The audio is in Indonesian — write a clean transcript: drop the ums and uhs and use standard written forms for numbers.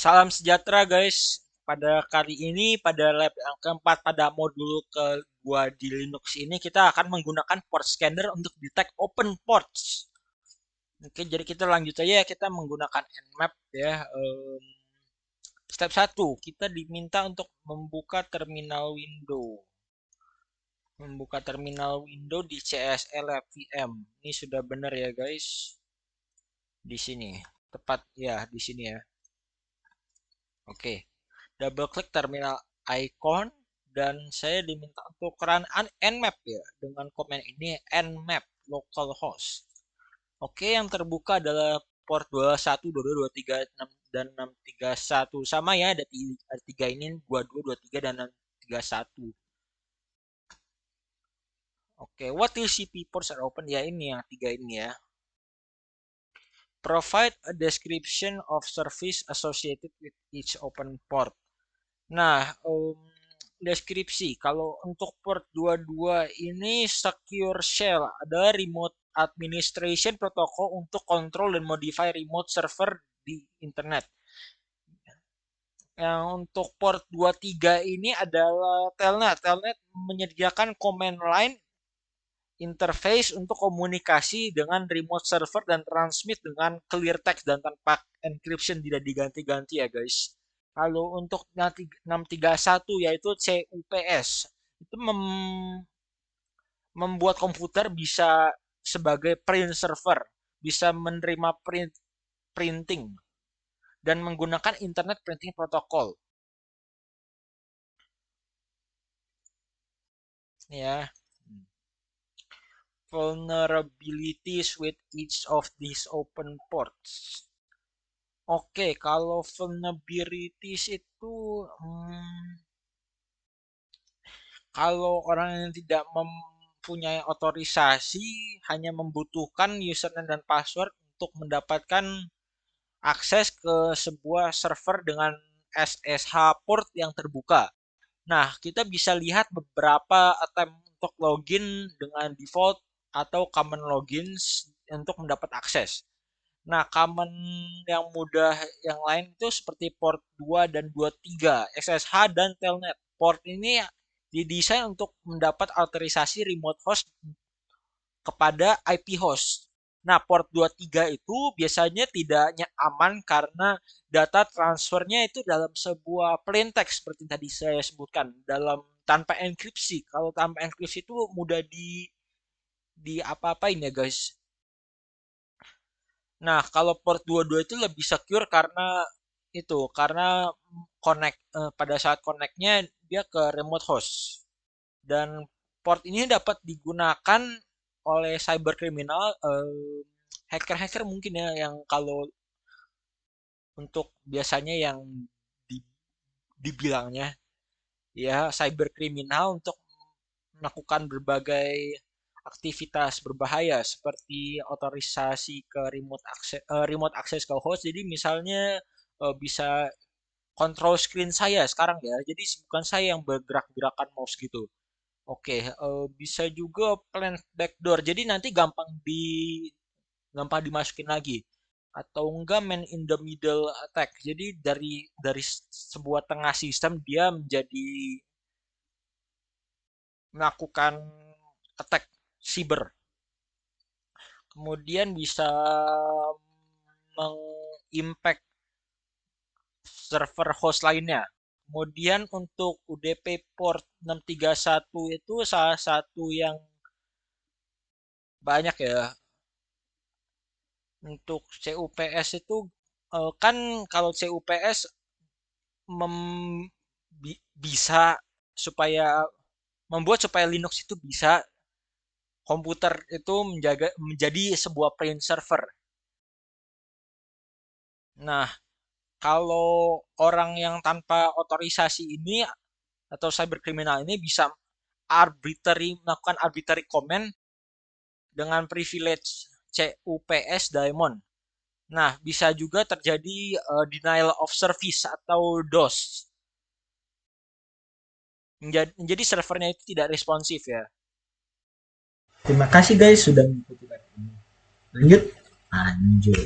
Salam sejahtera guys. Pada kali ini, pada lab yang keempat, pada modul kedua di Linux ini, kita akan menggunakan port scanner untuk detect open ports. Oke, jadi kita lanjut aja ya, kita menggunakan Nmap ya. Step 1, kita diminta untuk membuka terminal window. Membuka terminal window di CSL VM. Ini sudah benar ya guys. Di sini. Tepat ya, di sini ya. Oke. Double klik terminal icon dan saya diminta untuk run nmap ya dengan komen ini nmap localhost. Oke, yang terbuka adalah port 21, 22, 23, 6 dan 631 sama ya, ada tiga ini 22, 23 dan 631. Oke, what TCP ports are open ya, ini yang tiga ini ya. Provide a description of service associated with each open port. Nah, deskripsi. Kalau untuk port 22 ini secure shell, ada remote administration protocol untuk control dan modify remote server di internet. Yang untuk port 23 ini adalah telnet. Telnet menyediakan command line interface untuk komunikasi dengan remote server dan transmit dengan clear text dan tanpa encryption, tidak diganti-ganti ya guys. Kalau untuk 631 yaitu CUPS, itu membuat komputer bisa sebagai print server, bisa menerima printing dan menggunakan internet printing protocol. Ya, vulnerabilities with each of these open ports. Oke, kalau vulnerabilities itu kalau orang yang tidak mempunyai otorisasi hanya membutuhkan username dan password untuk mendapatkan akses ke sebuah server dengan SSH port yang terbuka. Nah, kita bisa lihat beberapa attempt untuk login dengan default atau common logins untuk mendapat akses. Nah, common yang mudah yang lain itu seperti port 2 dan 23, SSH dan telnet. Port ini didesain untuk mendapat autorisasi remote host kepada IP host. Nah, port 23 itu biasanya tidak aman karena data transfernya itu dalam sebuah plain text seperti tadi saya sebutkan, dalam tanpa enkripsi. Kalau tanpa enkripsi itu mudah di apa-apain ya, guys. Nah, kalau port 22 itu lebih secure karena connect pada saat connectnya dia ke remote host. Dan port ini dapat digunakan oleh cyber criminal, hacker-hacker mungkin ya, yang kalau untuk biasanya yang di, dibilangnya ya cyber criminal untuk melakukan berbagai aktivitas berbahaya seperti otorisasi ke remote access ke host. Jadi misalnya bisa kontrol screen saya sekarang ya. Jadi bukan saya yang bergerak-gerakan mouse gitu. Oke, bisa juga plant backdoor. Jadi nanti gampang dimasukin lagi. Atau enggak man in the middle attack. Jadi dari sebuah tengah sistem dia menjadi melakukan attack cyber. Kemudian bisa mengimpact server host lainnya. Kemudian untuk UDP port 631 itu salah satu yang banyak ya. Untuk CUPS itu kan kalau CUPS bisa supaya membuat supaya Linux itu bisa komputer itu menjadi sebuah print server. Nah, kalau orang yang tanpa otorisasi ini atau cyber criminal ini bisa melakukan arbitrary command dengan privilege CUPS daemon. Nah, bisa juga terjadi denial of service atau DOS. Menjadi servernya itu tidak responsif ya. Terima kasih guys sudah mengikuti ini. Lanjut. Lanjut.